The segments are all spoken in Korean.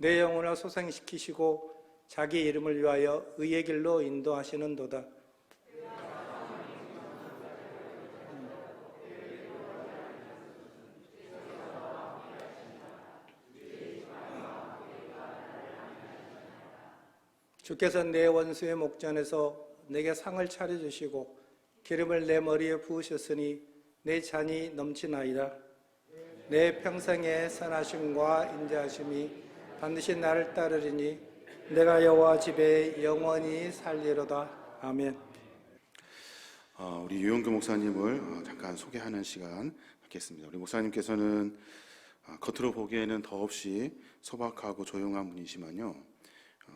내 영혼을 소생시키시고 자기 이름을 위하여 의의 길로 인도하시는도다. 주께서 내 원수의 목전에서 내게 상을 차려주시고 기름을 내 머리에 부으셨으니 내 잔이 넘치나이다. 내 평생의 선하심과 인자하심이 반드시 나를 따르리니 내가 여호와 집에 영원히 살리로다. 아멘. 우리 유영규 목사님을 잠깐 소개하는 시간 갖겠습니다. 우리 목사님께서는 겉으로 보기에는 더없이 소박하고 조용한 분이지만요,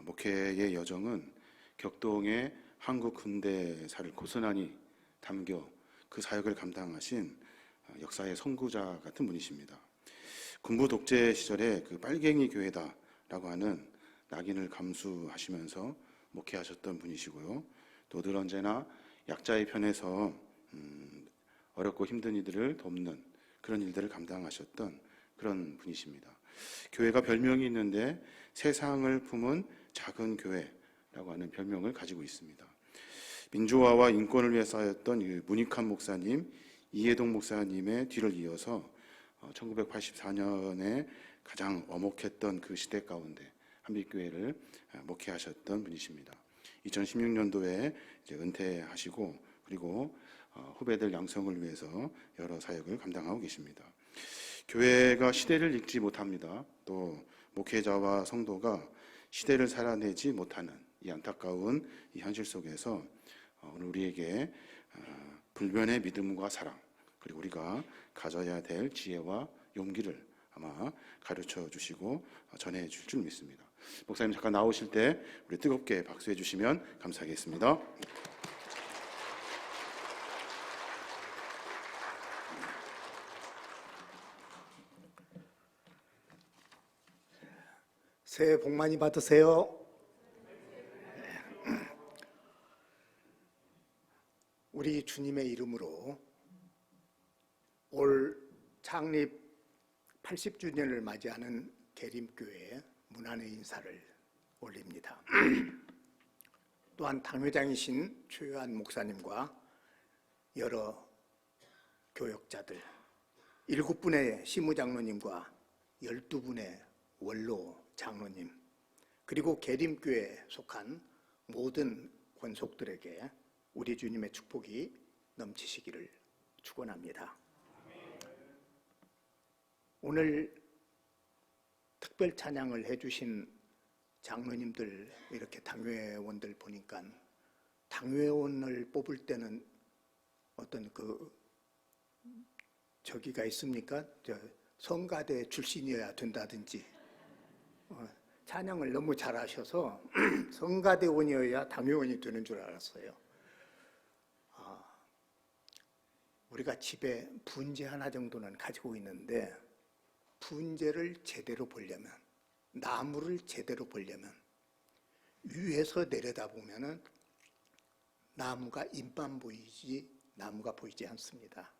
목회의 여정은 격동의 한국 근대사를 고스란히 담겨 그 사역을 감당하신 역사의 선구자 같은 분이십니다. 군부 독재 시절에 그 빨갱이 교회다라고 하는 낙인을 감수하시면서 목회하셨던 분이시고요. 또 늘 언제나 약자의 편에서 어렵고 힘든 이들을 돕는 그런 일들을 감당하셨던 그런 분이십니다. 교회가 별명이 있는데 세상을 품은 작은 교회라고 하는 별명을 가지고 있습니다. 민주화와 인권을 위해 싸웠던 문익환 목사님, 이해동 목사님의 뒤를 이어서 1984년에 가장 엄혹했던 그 시대 가운데 한빛교회를 목회하셨던 분이십니다. 2016년도에 이제 은퇴하시고 그리고 후배들 양성을 위해서 여러 사역을 감당하고 계십니다. 교회가 시대를 읽지 못합니다. 또 목회자와 성도가 시대를 살아내지 못하는 이 안타까운 이 현실 속에서 오늘 우리에게 불변의 믿음과 사랑, 그리고 우리가 가져야 될 지혜와 용기를 아마 가르쳐 주시고 전해 주실 줄 믿습니다. 목사님 잠깐 나오실 때 우리 뜨겁게 박수해 주시면 감사하겠습니다. 새해 복 많이 받으세요. 우리 주님의 이름으로 올 창립 80주년을 맞이하는 계림교회 문안의 인사를 올립니다. 또한 당회장이신 최요한 목사님과 여러 교역자들, 7분의 시무장로님과 12분의 원로 장로님, 그리고 계림교회에 속한 모든 권속들에게 우리 주님의 축복이 넘치시기를 축원합니다. 오늘 특별 찬양을 해주신 장로님들, 이렇게 당회원들 보니까 당회원을 뽑을 때는 어떤 저기가 있습니까? 성가대 출신이어야 된다든지, 찬양을 너무 잘하셔서 성가대원이어야 당회원이 되는 줄 알았어요. 우리가 집에 분재 하나 정도는 가지고 있는데, 분재를 제대로 보려면, 나무를 제대로 보려면 위에서 내려다보면 나무가 잎만 보이지 나무가 보이지 않습니다.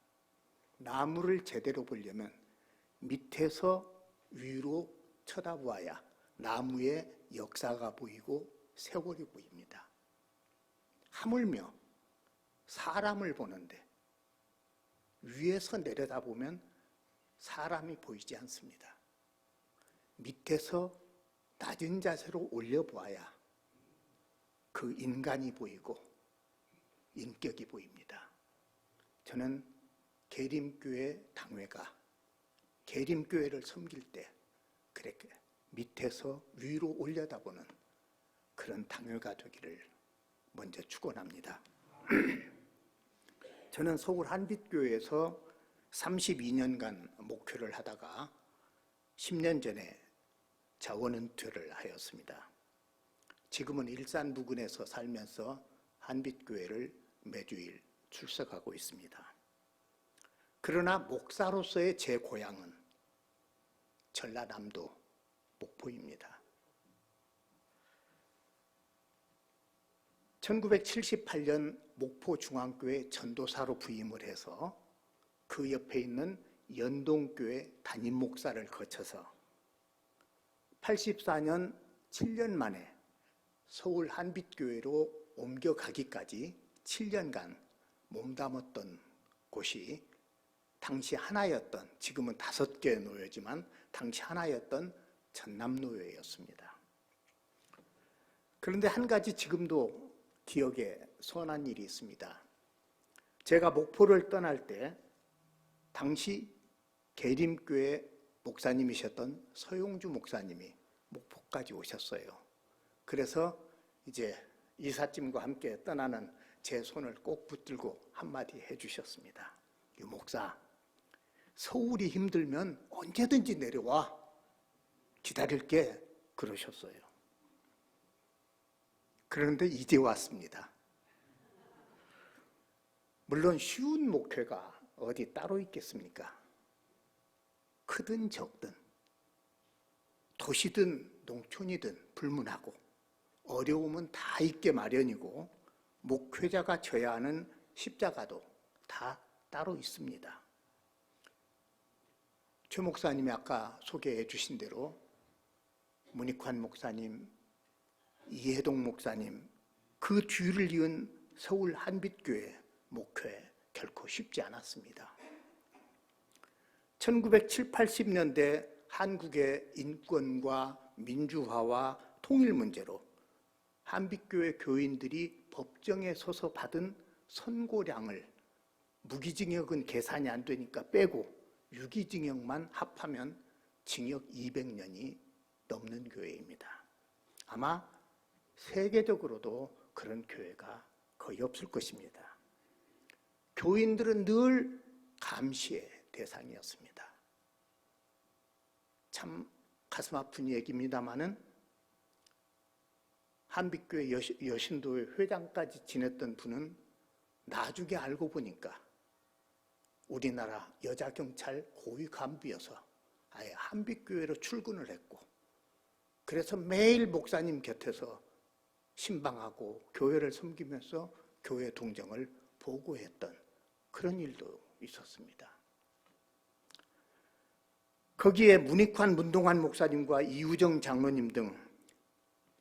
나무를 제대로 보려면 밑에서 위로 쳐다보아야 나무의 역사가 보이고 세월이 보입니다. 하물며 사람을 보는데 위에서 내려다보면 사람이 보이지 않습니다. 밑에서 낮은 자세로 올려보아야 그 인간이 보이고 인격이 보입니다. 저는 계림교회 당회가 계림교회를 섬길 때 그렇게 밑에서 위로 올려다보는 그런 당회가 되기를 먼저 축원합니다. 저는 서울 한빛교회에서 32년간 목회를 하다가 10년 전에 자원 은퇴를 하였습니다. 지금은 일산 부근에서 살면서 한빛교회를 매주일 출석하고 있습니다. 그러나 목사로서의 제 고향은 전라남도 목포입니다. 1978년 목포중앙교회 전도사로 부임을 해서 그 옆에 있는 연동교회 담임목사를 거쳐서 84년 7년 만에 서울 한빛교회로 옮겨가기까지 7년간 몸담았던 곳이 당시 하나였던, 지금은 5개의 노예지만 당시 하나였던 전남노예였습니다. 그런데 한 가지 지금도 기억에 선한 일이 있습니다. 제가 목포를 떠날 때 당시 계림교회 목사님이셨던 서용주 목사님이 목포까지 오셨어요. 그래서 이제 이삿짐과 함께 떠나는 제 손을 꼭 붙들고 한마디 해주셨습니다. 유 목사, 서울이 힘들면 언제든지 내려와. 기다릴게. 그러셨어요. 그런데 이제 왔습니다. 물론 쉬운 목회가 어디 따로 있겠습니까? 크든 적든, 도시든 농촌이든 불문하고 어려움은 다 있게 마련이고 목회자가 져야 하는 십자가도 다 따로 있습니다. 최 목사님이 아까 소개해 주신 대로 문익환 목사님, 이해동 목사님, 그 뒤를 이은 서울 한빛교회 목회 결코 쉽지 않았습니다. 1970, 80년대 한국의 인권과 민주화와 통일 문제로 한빛교회 교인들이 법정에 서서 받은 선고량을 무기징역은 계산이 안 되니까 빼고 유기징역만 합하면 징역 200년이 넘는 교회입니다. 아마 세계적으로도 그런 교회가 거의 없을 것입니다. 교인들은 늘 감시의 대상이었습니다. 참 가슴 아픈 얘기입니다마는 한빛교회 여신도회 회장까지 지냈던 분은 나중에 알고 보니까 우리나라 여자경찰 고위 간부여서 아예 한빛교회로 출근을 했고, 그래서 매일 목사님 곁에서 신방하고 교회를 섬기면서 교회 동정을 보고했던 그런 일도 있었습니다. 거기에 문익환 문동환 목사님과 이우정 장로님 등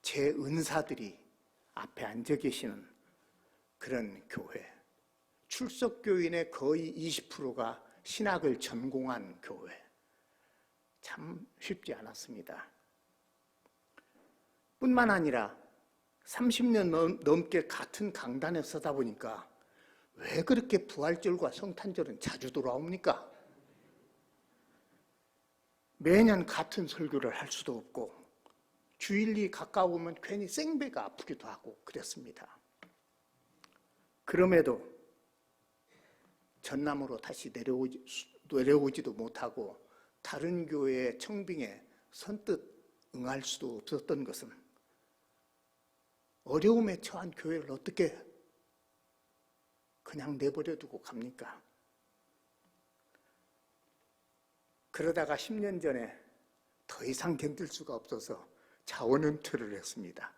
제 은사들이 앞에 앉아 계시는 그런 교회, 출석 교인의 거의 20%가 신학을 전공한 교회, 참 쉽지 않았습니다. 뿐만 아니라 30년 넘게 같은 강단에 서다 보니까 왜 그렇게 부활절과 성탄절은 자주 돌아옵니까? 매년 같은 설교를 할 수도 없고 주일이 가까우면 괜히 생배가 아프기도 하고 그랬습니다. 그럼에도 전남으로 다시 내려오지도 못하고 다른 교회의 청빙에 선뜻 응할 수도 없었던 것은 어려움에 처한 교회를 어떻게 그냥 내버려두고 갑니까? 그러다가 10년 전에 더 이상 견딜 수가 없어서 자원은퇴를 했습니다.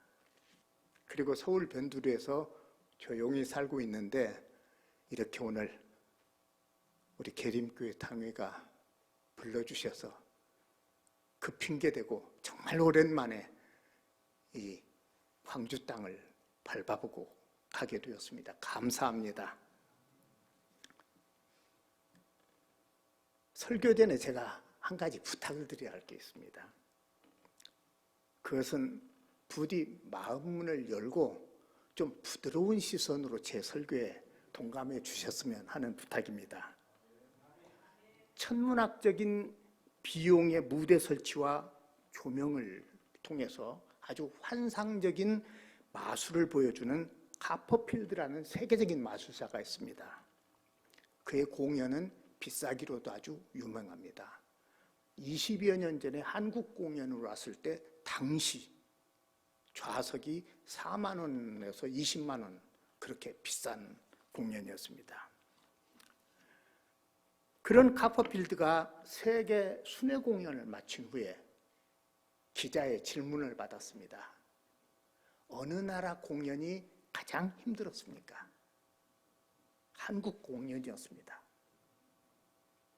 그리고 서울 변두리에서 조용히 살고 있는데 이렇게 오늘 우리 계림교회 당회가 불러주셔서 그 핑계대고 정말 오랜만에 이 광주 땅을 밟아보고 가게 되었습니다. 감사합니다. 설교 전에 제가 한 가지 부탁을 드려야 할 게 있습니다. 그것은 부디 마음문을 열고 좀 부드러운 시선으로 제 설교에 동감해 주셨으면 하는 부탁입니다. 천문학적인 비용의 무대 설치와 조명을 통해서 아주 환상적인 마술을 보여주는 카퍼필드라는 세계적인 마술사가 있습니다. 그의 공연은 비싸기로도 아주 유명합니다. 20여 년 전에 한국 공연을 왔을 때 당시 좌석이 4만 원에서 20만 원, 그렇게 비싼 공연이었습니다. 그런 카퍼필드가 세계 순회 공연을 마친 후에 기자의 질문을 받았습니다. 어느 나라 공연이 가장 힘들었습니까? 한국 공연이었습니다.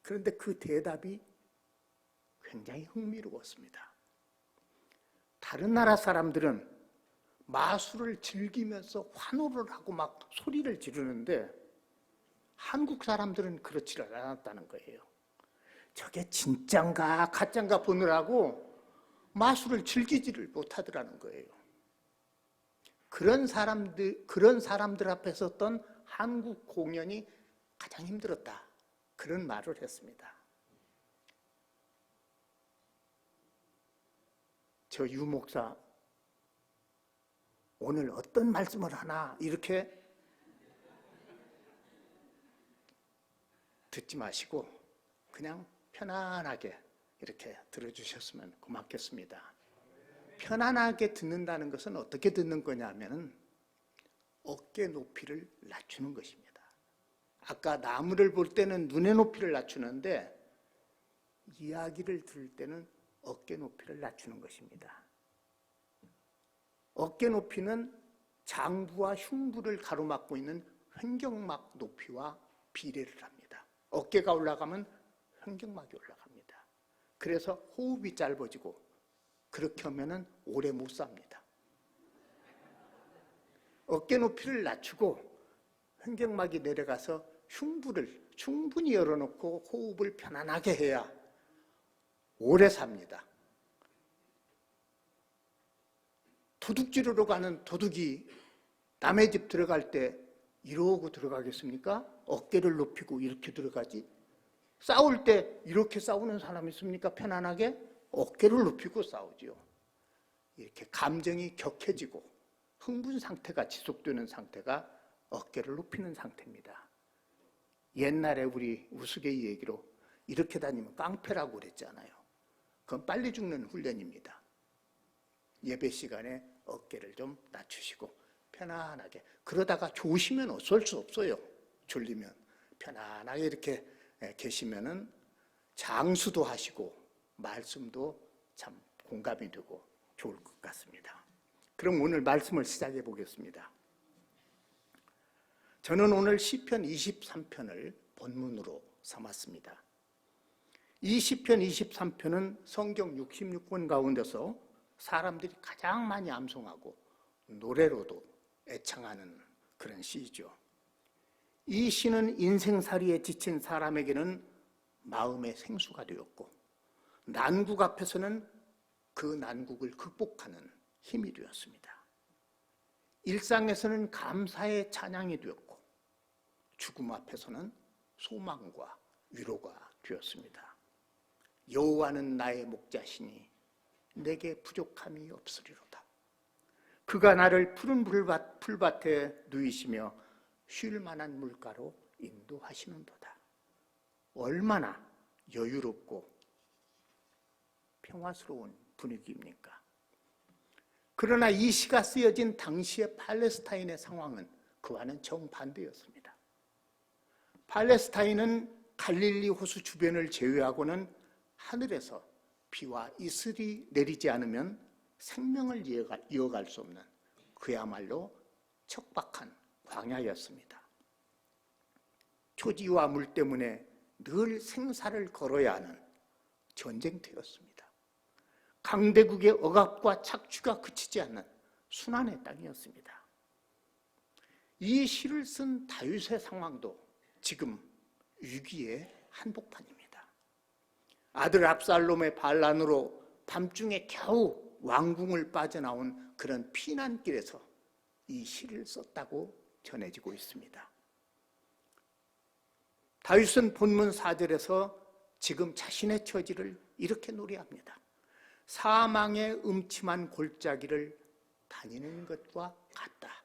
그런데 그 대답이 굉장히 흥미로웠습니다. 다른 나라 사람들은 마술을 즐기면서 환호를 하고 막 소리를 지르는데 한국 사람들은 그렇지를 않았다는 거예요. 저게 진짠가 가짠가 보느라고 마술을 즐기지를 못하더라는 거예요. 그런 사람들 앞에서 했던 한국 공연이 가장 힘들었다. 그런 말을 했습니다. 저 유 목사 오늘 어떤 말씀을 하나 이렇게 듣지 마시고 그냥 편안하게 이렇게 들어주셨으면 고맙겠습니다. 편안하게 듣는다는 것은 어떻게 듣는 거냐면 어깨 높이를 낮추는 것입니다. 아까 나무를 볼 때는 눈의 높이를 낮추는데 이야기를 들을 때는 어깨 높이를 낮추는 것입니다. 어깨 높이는 장부와 흉부를 가로막고 있는 횡격막 높이와 비례를 합니다. 어깨가 올라가면 횡격막이 올라갑니다. 그래서 호흡이 짧아지고 그렇게 하면 오래 못 삽니다. 어깨 높이를 낮추고 횡격막이 내려가서 흉부를 충분히 열어놓고 호흡을 편안하게 해야 오래 삽니다. 도둑질으로 가는 도둑이 남의 집 들어갈 때 이러고 들어가겠습니까? 어깨를 높이고 이렇게 들어가지. 싸울 때 이렇게 싸우는 사람 있습니까? 편안하게 어깨를 높이고 싸우지요. 이렇게 감정이 격해지고 흥분 상태가 지속되는 상태가 어깨를 높이는 상태입니다. 옛날에 우리 우스갯 얘기로 이렇게 다니면 깡패라고 그랬잖아요. 그건 빨리 죽는 훈련입니다. 예배 시간에 어깨를 좀 낮추시고 편안하게, 그러다가 좋으시면 어쩔 수 없어요. 졸리면 편안하게 이렇게 계시면은 장수도 하시고 말씀도 참 공감이 되고 좋을 것 같습니다. 그럼 오늘 말씀을 시작해 보겠습니다. 저는 오늘 시편 23편을 본문으로 삼았습니다. 이 시편 23편은 성경 66권 가운데서 사람들이 가장 많이 암송하고 노래로도 애창하는 그런 시죠. 이 시는 인생살이에 지친 사람에게는 마음의 생수가 되었고 난국 앞에서는 그 난국을 극복하는 힘이 되었습니다. 일상에서는 감사의 찬양이 되었고 죽음 앞에서는 소망과 위로가 되었습니다. 여호와는 나의 목자시니 내게 부족함이 없으리로다. 그가 나를 푸른 풀밭에 누이시며 쉴 만한 물가로 인도하시는도다. 얼마나 여유롭고 평화스러운 분위기입니까? 그러나 이 시가 쓰여진 당시의 팔레스타인의 상황은 그와는 정반대였습니다. 팔레스타인은 갈릴리 호수 주변을 제외하고는 하늘에서 비와 이슬이 내리지 않으면 생명을 이어갈 수 없는 그야말로 척박한 광야였습니다. 초지와 물 때문에 늘 생사를 걸어야 하는 전쟁터였습니다. 강대국의 억압과 착취가 그치지 않는 순환의 땅이었습니다. 이 시를 쓴 다윗의 상황도 지금 위기의 한복판입니다. 아들 압살롬의 반란으로 밤중에 겨우 왕궁을 빠져나온 그런 피난길에서 이 시를 썼다고 전해지고 있습니다. 다윗은 본문 4절에서 지금 자신의 처지를 이렇게 노래합니다. 사망의 음침한 골짜기를 다니는 것과 같다.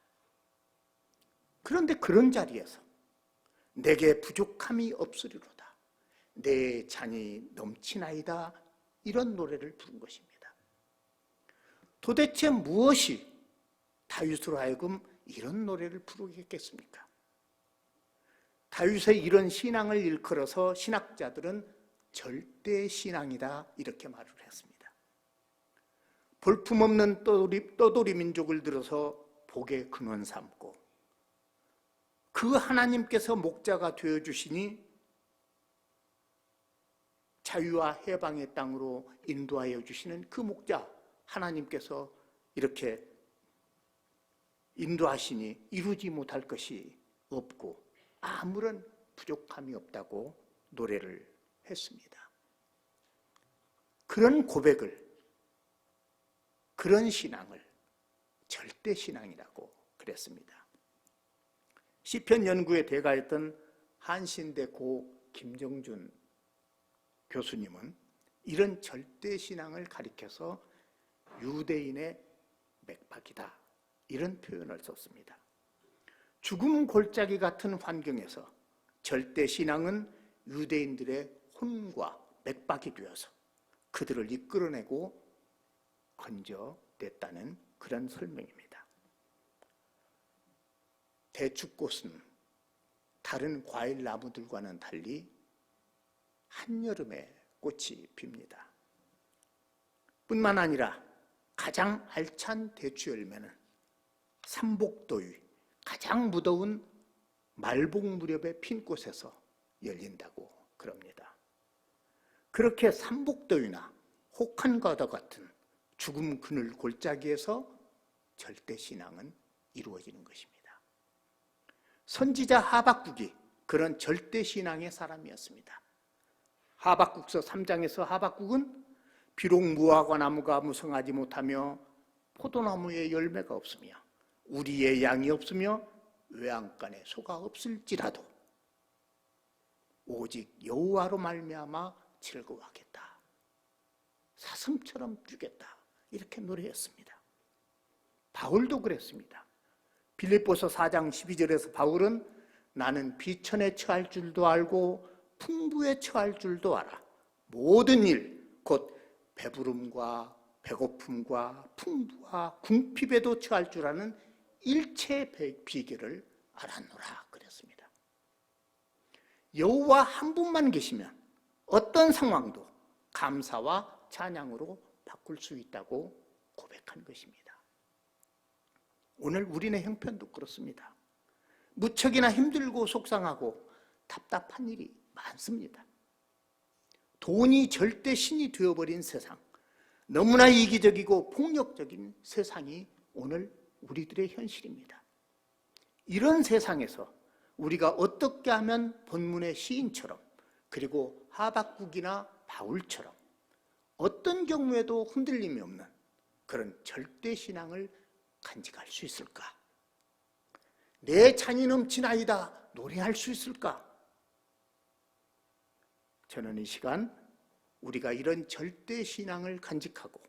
그런데 그런 자리에서 내게 부족함이 없으리로다. 내 잔이 넘치나이다. 이런 노래를 부른 것입니다. 도대체 무엇이 다윗으로 하여금 이런 노래를 부르게 했겠습니까? 다윗의 이런 신앙을 일컬어서 신학자들은 절대 신앙이다 이렇게 말을 했습니다. 볼품없는 떠돌이 민족을 들어서 복의 근원 삼고 그 하나님께서 목자가 되어주시니 자유와 해방의 땅으로 인도하여 주시는 그 목자, 하나님께서 이렇게 인도하시니 이루지 못할 것이 없고 아무런 부족함이 없다고 노래를 했습니다. 그런 고백을, 그런 신앙을 절대신앙이라고 그랬습니다. 시편 연구의 대가였던 한신대 고 김정준 교수님은 이런 절대신앙을 가리켜서 유대인의 맥박이다, 이런 표현을 썼습니다. 죽음 골짜기 같은 환경에서 절대신앙은 유대인들의 혼과 맥박이 되어서 그들을 이끌어내고 건져냈다는 그런 설명입니다. 대축꽃은 다른 과일 나무들과는 달리 한여름에 꽃이 핍니다. 뿐만 아니라 가장 알찬 대추 열매는 삼복도의 가장 무더운 말복 무렵에 핀 꽃에서 열린다고 그럽니다. 그렇게 삼복도유나 혹한과도 같은 죽음 그늘 골짜기에서 절대신앙은 이루어지는 것입니다. 선지자 하박국이 그런 절대신앙의 사람이었습니다. 하박국서 3장에서 하박국은 비록 무화과 나무가 무성하지 못하며 포도나무에 열매가 없으며 우리의 양이 없으며 외양간에 소가 없을지라도 오직 여호와로 말미암아 즐거워하겠다, 사슴처럼 뛰겠다, 이렇게 노래했습니다. 바울도 그랬습니다. 빌립보서 4장 12절에서 바울은 나는 비천에 처할 줄도 알고 풍부에 처할 줄도 알아. 모든 일, 곧 배부름과 배고픔과 풍부와 궁핍에도 처할 줄 아는 일체의 비결을 알았노라 그랬습니다. 여호와 한 분만 계시면 어떤 상황도 감사와 찬양으로 바꿀 수 있다고 고백한 것입니다. 오늘 우리네 형편도 그렇습니다. 무척이나 힘들고 속상하고 답답한 일이 많습니다. 돈이 절대 신이 되어버린 세상, 너무나 이기적이고 폭력적인 세상이 오늘 우리들의 현실입니다. 이런 세상에서 우리가 어떻게 하면 본문의 시인처럼, 그리고 하박국이나 바울처럼 어떤 경우에도 흔들림이 없는 그런 절대신앙을 간직할 수 있을까? 내 찬이 넘치나이다 노래할 수 있을까? 저는 이 시간 우리가 이런 절대신앙을 간직하고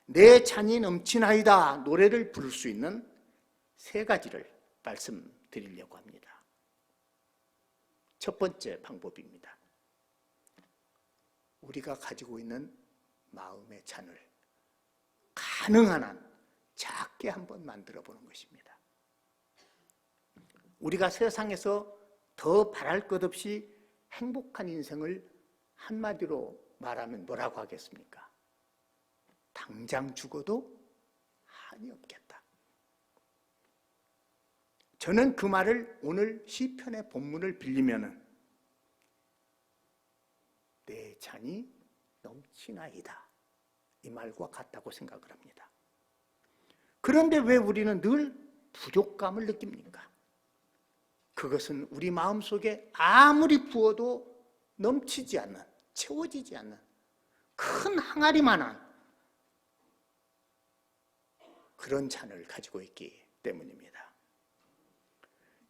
내 찬이 넘치나이다 노래를 부를 수 있는 세 가지를 말씀드리려고 합니다. 첫 번째 방법입니다. 우리가 가지고 있는 마음의 잔을 가능한 한 작게 한번 만들어 보는 것입니다. 우리가 세상에서 더 바랄 것 없이 행복한 인생을 한마디로 말하면 뭐라고 하겠습니까? 당장 죽어도 한이 없겠다. 저는 그 말을 오늘 시편의 본문을 빌리면은 내 잔이 넘치나이다, 이 말과 같다고 생각을 합니다. 그런데 왜 우리는 늘 부족감을 느낍니까? 그것은 우리 마음속에 아무리 부어도 넘치지 않는, 채워지지 않는 큰 항아리만한 그런 잔을 가지고 있기 때문입니다.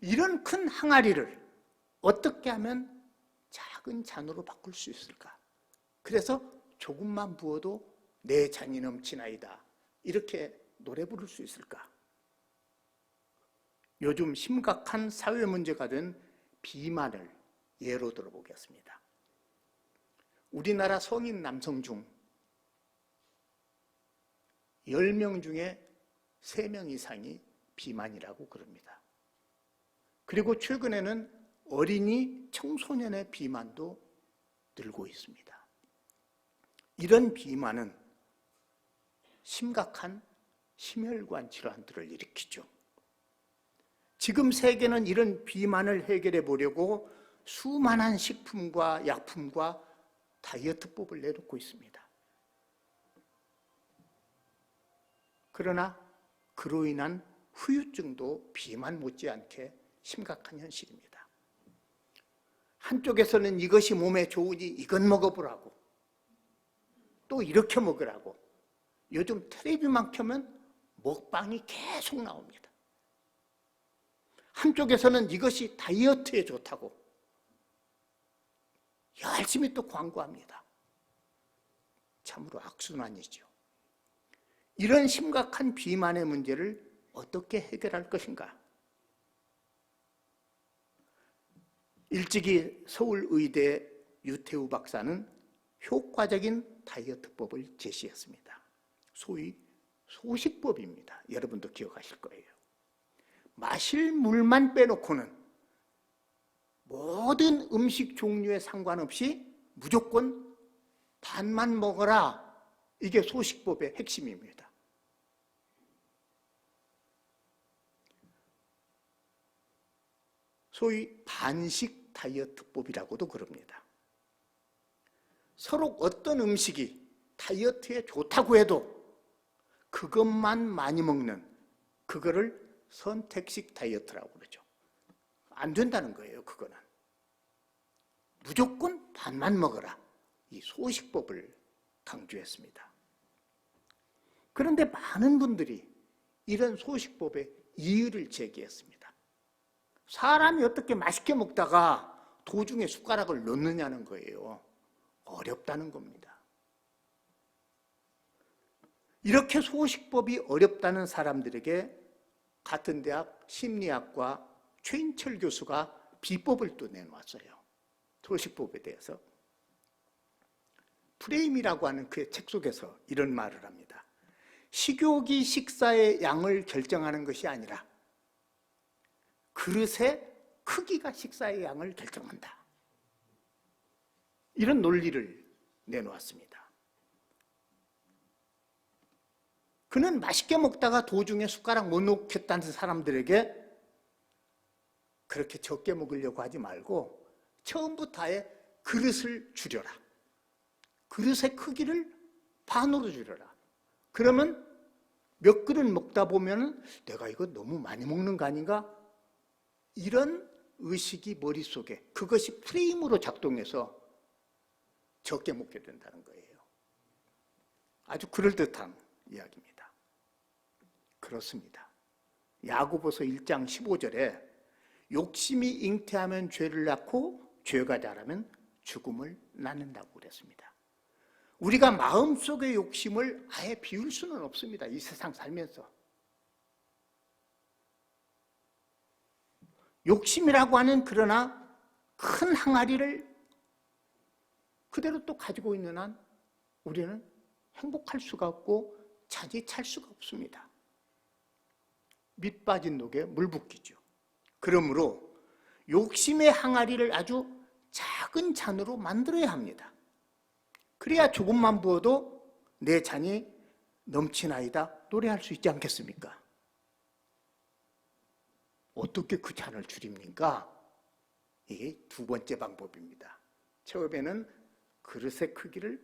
이런 큰 항아리를 어떻게 하면 작은 잔으로 바꿀 수 있을까? 그래서 조금만 부어도 내 잔이 넘치나이다, 이렇게 노래 부를 수 있을까? 요즘 심각한 사회 문제가 된 비만을 예로 들어보겠습니다. 우리나라 성인 남성 중 10명 중에 3명 이상이 비만이라고 그럽니다. 그리고 최근에는 어린이 청소년의 비만도 늘고 있습니다. 이런 비만은 심각한 심혈관 질환들을 일으키죠. 지금 세계는 이런 비만을 해결해 보려고 수많은 식품과 약품과 다이어트법을 내놓고 있습니다. 그러나 그로 인한 후유증도 비만 못지않게 심각한 현실입니다. 한쪽에서는 이것이 몸에 좋으니 이건 먹어보라고, 또 이렇게 먹으라고. 요즘 텔레비만 켜면 먹방이 계속 나옵니다. 한쪽에서는 이것이 다이어트에 좋다고 열심히 또 광고합니다. 참으로 악순환이죠. 이런 심각한 비만의 문제를 어떻게 해결할 것인가? 일찍이 서울의대 유태우 박사는 효과적인 다이어트법을 제시했습니다. 소위 소식법입니다. 여러분도 기억하실 거예요. 마실 물만 빼놓고는 모든 음식 종류에 상관없이 무조건 반만 먹어라. 이게 소식법의 핵심입니다. 소위 반식 다이어트법이라고도 그럽니다. 서로 어떤 음식이 다이어트에 좋다고 해도 그것만 많이 먹는, 그거를 선택식 다이어트라고 그러죠. 안 된다는 거예요, 그거는. 무조건 반만 먹어라. 이 소식법을 강조했습니다. 그런데 많은 분들이 이런 소식법에 이의를 제기했습니다. 사람이 어떻게 맛있게 먹다가 도중에 숟가락을 넣느냐는 거예요. 어렵다는 겁니다. 이렇게 소식법이 어렵다는 사람들에게 같은 대학 심리학과 최인철 교수가 비법을 또 내놓았어요. 소식법에 대해서. 프레임이라고 하는 그의 책 속에서 이런 말을 합니다. 식욕이 식사의 양을 결정하는 것이 아니라 그릇의 크기가 식사의 양을 결정한다. 이런 논리를 내놓았습니다. 그는 맛있게 먹다가 도중에 숟가락 못 놓겠다는 사람들에게 그렇게 적게 먹으려고 하지 말고 처음부터 아예 그릇을 줄여라. 그릇의 크기를 반으로 줄여라. 그러면 몇 그릇 먹다 보면 내가 이거 너무 많이 먹는 거 아닌가? 이런 의식이 머릿속에, 그것이 프레임으로 작동해서 적게 먹게 된다는 거예요. 아주 그럴듯한 이야기입니다. 그렇습니다. 야고보서 1장 15절에 욕심이 잉태하면 죄를 낳고 죄가 자라면 죽음을 낳는다고 그랬습니다. 우리가 마음속의 욕심을 아예 비울 수는 없습니다. 이 세상 살면서. 욕심이라고 하는 그러나 큰 항아리를 그대로 또 가지고 있는 한 우리는 행복할 수가 없고 자지 찰 수가 없습니다. 밑 빠진 독에 물 붓기죠. 그러므로 욕심의 항아리를 아주 작은 잔으로 만들어야 합니다. 그래야 조금만 부어도 내 잔이 넘치나이다 노래할 수 있지 않겠습니까? 어떻게 그 잔을 줄입니까? 이게 두 번째 방법입니다. 처음에는 그릇의 크기를,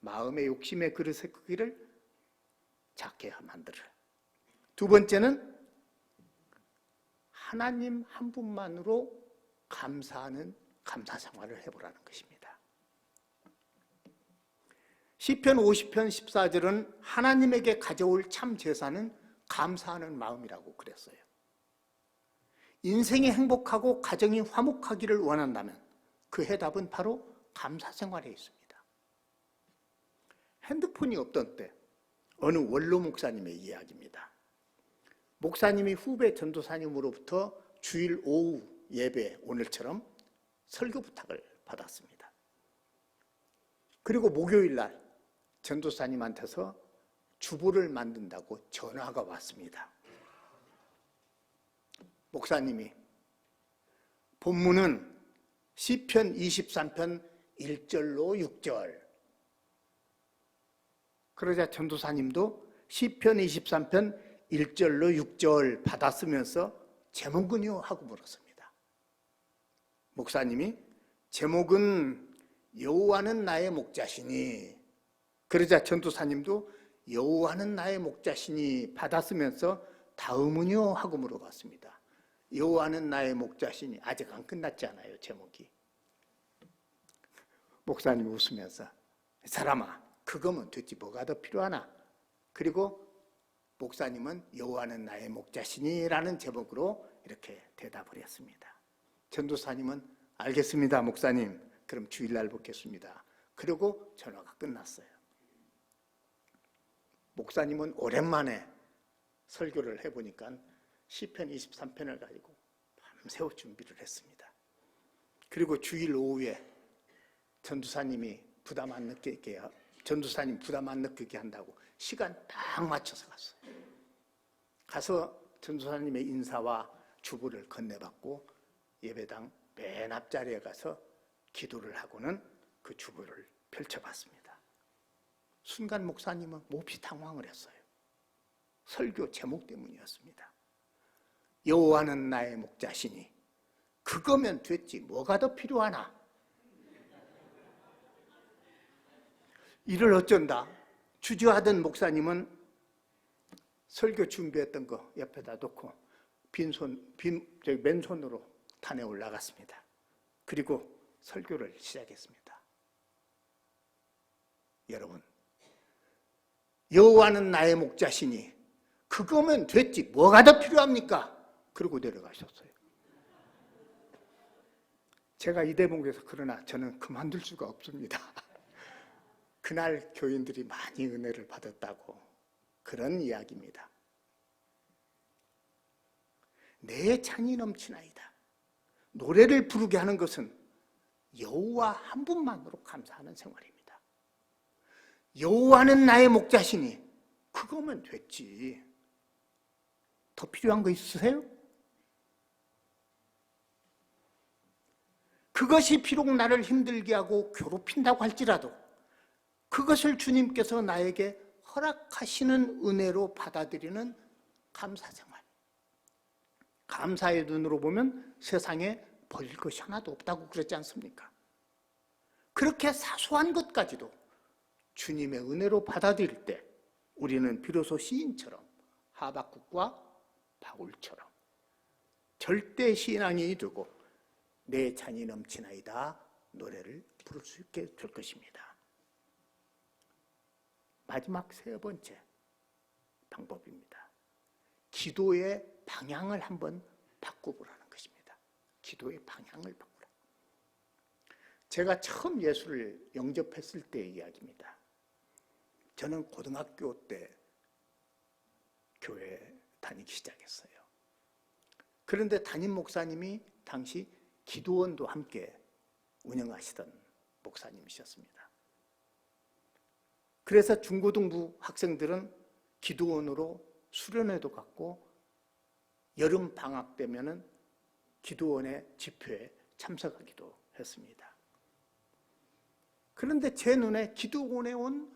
마음의 욕심의 그릇의 크기를 작게 만들어요. 두 번째는 하나님 한 분만으로 감사하는 감사 생활을 해보라는 것입니다. 시편 50편 14절은 하나님에게 가져올 참 제사는 감사하는 마음이라고 그랬어요. 인생이 행복하고 가정이 화목하기를 원한다면 그 해답은 바로 감사 생활에 있습니다. 핸드폰이 없던 때 어느 원로 목사님의 이야기입니다. 목사님이 후배 전도사님으로부터 주일 오후 예배 오늘처럼 설교 부탁을 받았습니다. 그리고 목요일 날 전도사님한테서 주보를 만든다고 전화가 왔습니다. 목사님이 본문은 시편 23편 1절로 6절. 그러자 전도사님도 시편 23편 1절로 6절 받았으면서 제목은요? 하고 물었습니다. 목사님이 제목은 여호와는 나의 목자시니. 그러자 전도사님도 여호와는 나의 목자시니 받았으면서 다음은요 하고 물어봤습니다. 여호와는 나의 목자시니 아직 안 끝났지 않아요, 제목이. 목사님이 웃으면서 사람아 그거면 됐지 뭐가 더 필요하나. 그리고 목사님은 여호와는 나의 목자시니 라는 제목으로 이렇게 대답을 했습니다. 전도사님은 알겠습니다 목사님, 그럼 주일날 뵙겠습니다. 그리고 전화가 끝났어요. 목사님은 오랜만에 설교를 해보니까 시편 23편을 가지고 밤새워 준비를 했습니다. 그리고 주일 오후에 전도사님 부담 안 느끼게 한다고 시간 딱 맞춰서 갔어요. 가서 전도사님의 인사와 주보를 건네받고 예배당 맨 앞자리에 가서 기도를 하고는 그 주보를 펼쳐봤습니다. 순간 목사님은 몹시 당황을 했어요. 설교 제목 때문이었습니다. 여호와는 나의 목자시니 그거면 됐지 뭐가 더 필요하나. 이를 어쩐다. 주저하던 목사님은 설교 준비했던 거 옆에다 놓고 맨손으로 산에 올라갔습니다. 그리고 설교를 시작했습니다. 여러분, 여호와는 나의 목자시니 그거면 됐지 뭐가 더 필요합니까? 그러고 내려가셨어요. 제가 이 대목에서 그러나 저는 그만둘 수가 없습니다. 그날 교인들이 많이 은혜를 받았다고 그런 이야기입니다. 내 찬이 넘치나이다. 노래를 부르게 하는 것은 여호와 한 분만으로 감사하는 생활입니다. 여호와는 나의 목자시니 그거면 됐지. 더 필요한 거 있으세요? 그것이 비록 나를 힘들게 하고 괴롭힌다고 할지라도 그것을 주님께서 나에게 허락하시는 은혜로 받아들이는 감사생활. 감사의 눈으로 보면 세상에 버릴 것이 하나도 없다고 그랬지 않습니까? 그렇게 사소한 것까지도 주님의 은혜로 받아들일 때 우리는 비로소 시인처럼 하박국과 바울처럼 절대 신앙이 되고 내 찬이 넘치나이다 노래를 부를 수 있게 될 것입니다. 마지막 세 번째 방법입니다. 기도의 방향을 한번 바꿔보라는 것입니다. 기도의 방향을 바꾸라. 제가 처음 예수를 영접했을 때의 이야기입니다. 저는 고등학교 때 교회 다니기 시작했어요. 그런데 담임 목사님이 당시 기도원도 함께 운영하시던 목사님이셨습니다. 그래서 중고등부 학생들은 기도원으로 수련회도 갔고 여름 방학 되면은 기도원의 집회에 참석하기도 했습니다. 그런데 제 눈에 기도원에 온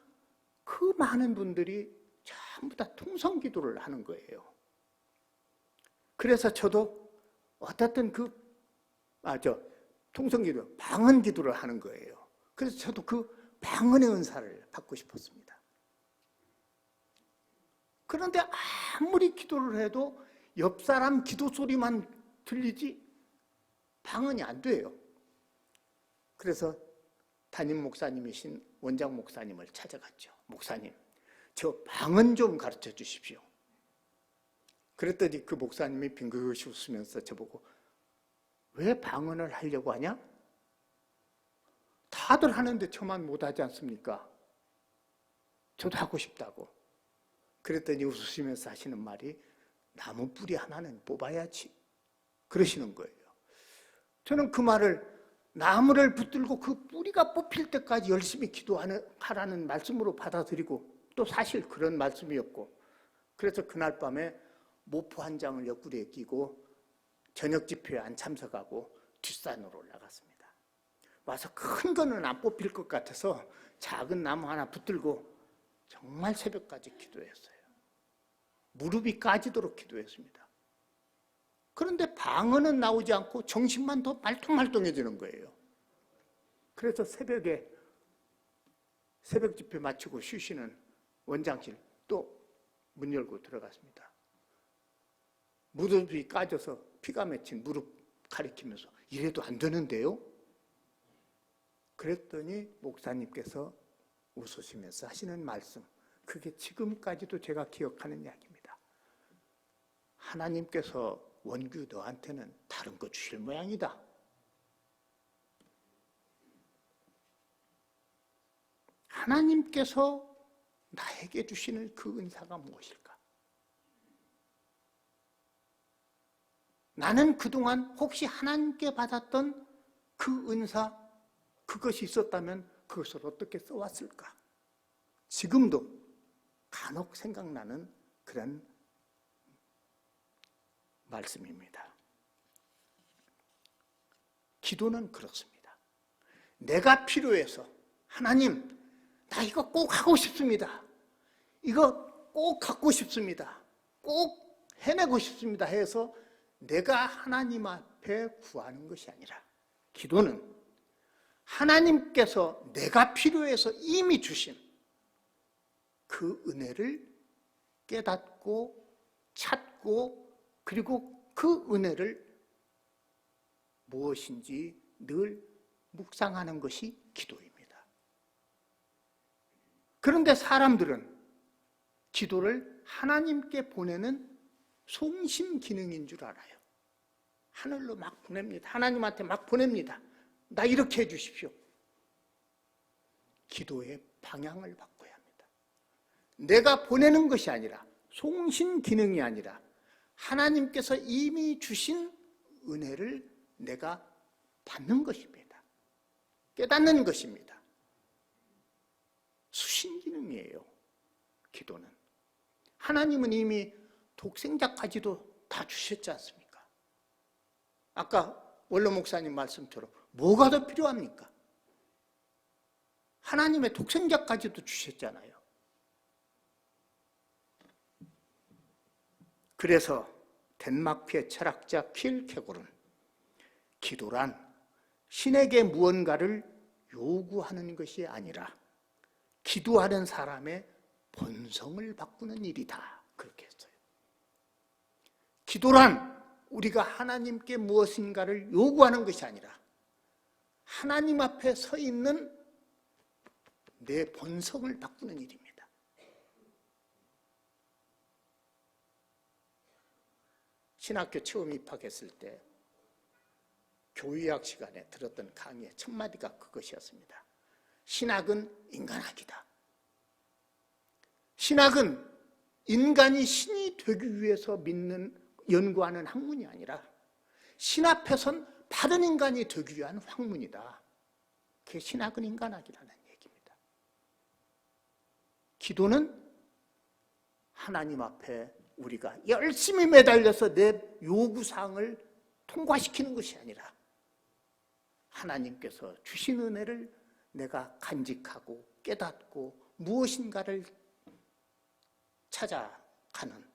그 많은 분들이 전부 다 통성기도를 하는 거예요. 그래서 저도 어떻든 통성기도, 방언기도를 하는 거예요. 그래서 저도 그 방언의 은사를 받고 싶었습니다. 그런데 아무리 기도를 해도 옆 사람 기도 소리만 들리지 방언이 안 돼요. 그래서 담임 목사님이신 원장 목사님을 찾아갔죠. 목사님, 저 방언 좀 가르쳐 주십시오. 그랬더니 그 목사님이 빙긋이 웃으면서 저보고 왜 방언을 하려고 하냐? 다들 하는데 저만 못하지 않습니까? 저도 하고 싶다고. 그랬더니 웃으시면서 하시는 말이 나무 뿌리 하나는 뽑아야지 그러시는 거예요. 저는 그 말을 나무를 붙들고 그 뿌리가 뽑힐 때까지 열심히 기도하라는 말씀으로 받아들이고 또 사실 그런 말씀이었고 그래서 그날 밤에 모포 한 장을 옆구리에 끼고 저녁 집회에 안 참석하고 뒷산으로 올라갔습니다. 와서 큰 거는 안 뽑힐 것 같아서 작은 나무 하나 붙들고 정말 새벽까지 기도했어요. 무릎이 까지도록 기도했습니다. 그런데 방언은 나오지 않고 정신만 더 말똥말똥해지는 거예요. 그래서 새벽에 새벽 집회 마치고 쉬시는 원장실 또 문 열고 들어갔습니다. 무릎이 까져서 피가 맺힌 무릎 가리키면서 이래도 안 되는데요? 그랬더니 목사님께서 웃으시면서 하시는 말씀, 그게 지금까지도 제가 기억하는 이야기입니다. 하나님께서 원규 너한테는 다른 거 주실 모양이다. 하나님께서 나에게 주시는 그 은사가 무엇일까? 나는 그동안 혹시 하나님께 받았던 그 은사, 그것이 있었다면 그것을 어떻게 써왔을까? 지금도 간혹 생각나는 그런 말씀입니다. 기도는 그렇습니다. 내가 필요해서 하나님, 나 이거 꼭 하고 싶습니다. 이거 꼭 갖고 싶습니다. 꼭 해내고 싶습니다 해서 내가 하나님 앞에 구하는 것이 아니라 기도는 하나님께서 내가 필요해서 이미 주신 그 은혜를 깨닫고 찾고 그리고 그 은혜를 무엇인지 늘 묵상하는 것이 기도입니다. 그런데 사람들은 기도를 하나님께 보내는 송심 기능인 줄 알아요. 하늘로 막 보냅니다. 하나님한테 막 보냅니다. 나 이렇게 해 주십시오. 기도의 방향을 바꿔야 합니다. 내가 보내는 것이 아니라, 송신 기능이 아니라 하나님께서 이미 주신 은혜를 내가 받는 것입니다. 깨닫는 것입니다. 수신 기능이에요. 기도는. 하나님은 이미 독생자까지도 다 주셨지 않습니까? 아까 원로 목사님 말씀처럼 뭐가 더 필요합니까? 하나님의 독생자까지도 주셨잖아요. 그래서 덴마크의 철학자 킬케골은 기도란 신에게 무언가를 요구하는 것이 아니라 기도하는 사람의 본성을 바꾸는 일이다. 그렇게 했어요. 기도란 우리가 하나님께 무엇인가를 요구하는 것이 아니라 하나님 앞에 서 있는 내 본성을 바꾸는 일입니다. 신학교 처음 입학했을 때 교의학 시간에 들었던 강의의 첫 마디가 그것이었습니다. 신학은 인간학이다. 신학은 인간이 신이 되기 위해서 믿는, 연구하는 학문이 아니라 신 앞에선 다른 인간이 되기 위한 학문이다. 그게 신학은 인간학이라는 얘기입니다. 기도는 하나님 앞에 우리가 열심히 매달려서 내 요구사항을 통과시키는 것이 아니라 하나님께서 주신 은혜를 내가 간직하고 깨닫고 무엇인가를 찾아가는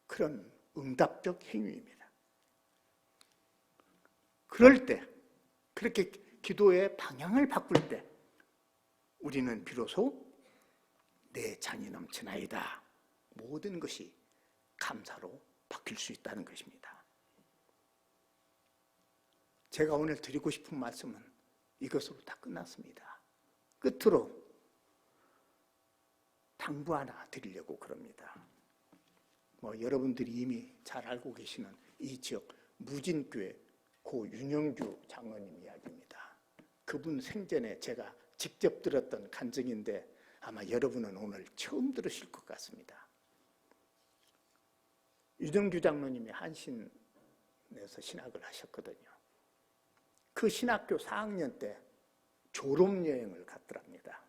그런 응답적 행위입니다. 그럴 때, 그렇게 기도의 방향을 바꿀 때 우리는 비로소 내 잔이 넘치나이다. 모든 것이 감사로 바뀔 수 있다는 것입니다. 제가 오늘 드리고 싶은 말씀은 이것으로 다 끝났습니다. 끝으로 당부 하나 드리려고 그럽니다. 여러분들이 이미 잘 알고 계시는 이 지역 무진교회 고 윤영규 장로님 이야기입니다. 그분 생전에 제가 직접 들었던 간증인데 아마 여러분은 오늘 처음 들으실 것 같습니다. 윤영규 장로님이 한신에서 신학을 하셨거든요. 그 신학교 4학년 때 졸업여행을 갔더랍니다.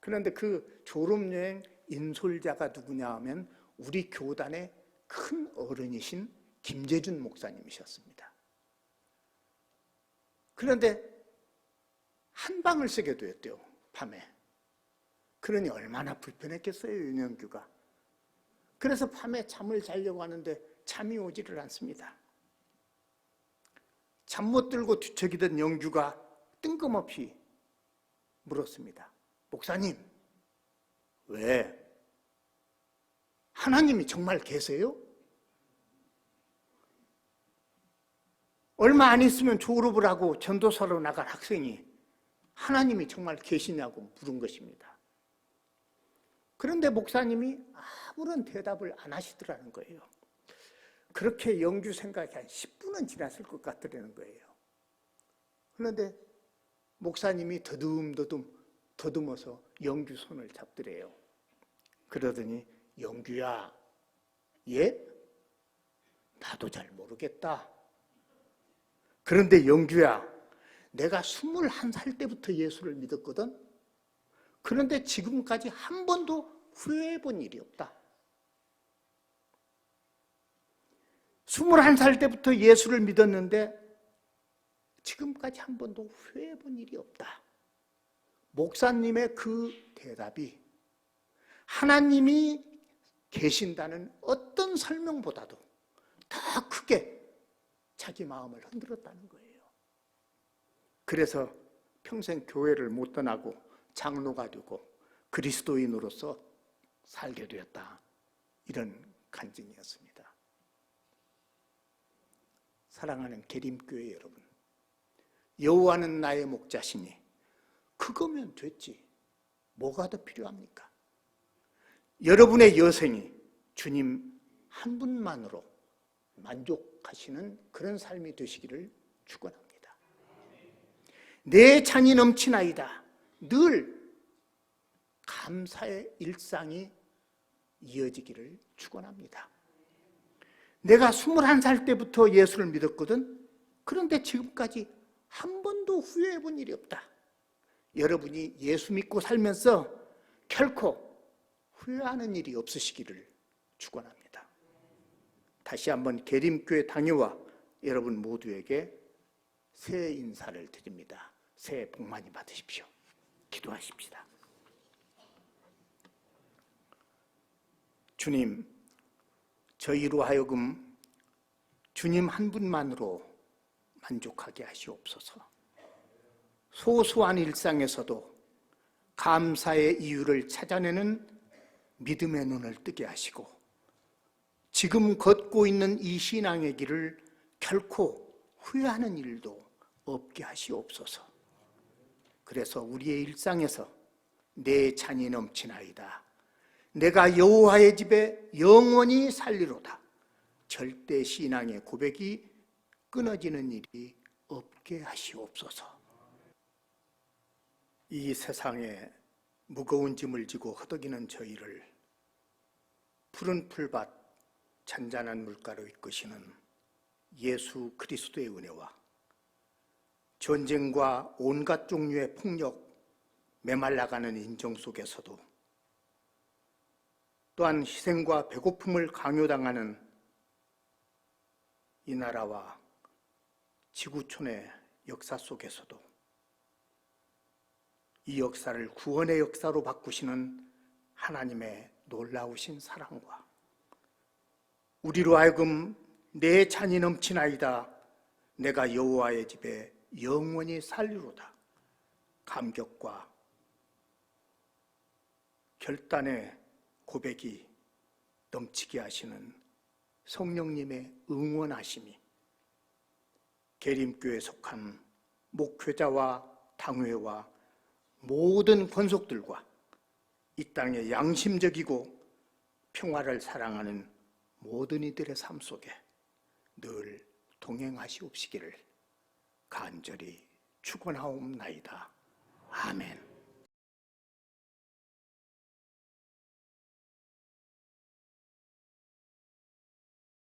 그런데 그 졸업여행 인솔자가 누구냐 하면 우리 교단의 큰 어른이신 김재준 목사님이셨습니다. 그런데 한 방을 쓰게 되었대요, 밤에. 그러니 얼마나 불편했겠어요, 윤영규가. 그래서 밤에 잠을 자려고 하는데 잠이 오지를 않습니다. 잠 못 들고 뒤척이던 영규가 뜬금없이 물었습니다. 목사님, 왜? 하나님이 정말 계세요? 얼마 안 있으면 졸업을 하고 전도사로 나갈 학생이 하나님이 정말 계시냐고 물은 것입니다. 그런데 목사님이 아무런 대답을 안 하시더라는 거예요. 그렇게 영주 생각이 한 10분은 지났을 것 같더라는 거예요. 그런데 목사님이 더듬어서 영주 손을 잡더래요. 그러더니 영주야, 예? 나도 잘 모르겠다. 그런데 영주야, 내가 21살 때부터 예수를 믿었거든. 그런데 지금까지 한 번도 후회해 본 일이 없다. 21살 때부터 예수를 믿었는데 지금까지 한 번도 후회해 본 일이 없다. 목사님의 그 대답이 하나님이 계신다는 어떤 설명보다도 더 크게 자기 마음을 흔들었다는 거예요. 그래서 평생 교회를 못 떠나고 장로가 되고 그리스도인으로서 살게 되었다. 이런 간증이었습니다. 사랑하는 계림교회 여러분, 여호와는 나의 목자시니 그거면 됐지. 뭐가 더 필요합니까? 여러분의 여생이 주님 한 분만으로 만족하시는 그런 삶이 되시기를 축원합니다. 내 잔이 넘치나이다. 늘 감사의 일상이 이어지기를 축원합니다. 내가 21살 때부터 예수를 믿었거든. 그런데 지금까지 한 번도 후회해 본 일이 없다. 여러분이 예수 믿고 살면서 결코 후회하는 일이 없으시기를 축원합니다. 다시 한번 계림교회 당회와 여러분 모두에게 새해 인사를 드립니다. 새해 복 많이 받으십시오. 기도하십시다. 주님, 저희로 하여금 주님 한 분만으로 만족하게 하시옵소서. 소소한 일상에서도 감사의 이유를 찾아내는 믿음의 눈을 뜨게 하시고 지금 걷고 있는 이 신앙의 길을 결코 후회하는 일도 없게 하시옵소서. 그래서 우리의 일상에서 내 잔이 넘치나이다. 내가 여호와의 집에 영원히 살리로다. 절대 신앙의 고백이 끊어지는 일이 없게 하시옵소서. 이 세상에 무거운 짐을 지고 허덕이는 저희를 푸른 풀밭 잔잔한 물가로 이끄시는 예수 그리스도의 은혜와 전쟁과 온갖 종류의 폭력, 메말라가는 인정 속에서도 또한 희생과 배고픔을 강요당하는 이 나라와 지구촌의 역사 속에서도 이 역사를 구원의 역사로 바꾸시는 하나님의 놀라우신 사랑과 우리로 하여금 내 잔이 넘치나이다. 내가 여호와의 집에 영원히 살리로다. 감격과 결단의 고백이 넘치게 하시는 성령님의 응원하심이 계림교회에 속한 목회자와 당회와 모든 권속들과 이 땅의 양심적이고 평화를 사랑하는 모든 이들의 삶 속에 늘 동행하시옵시기를 간절히 축원하옵나이다. 아멘.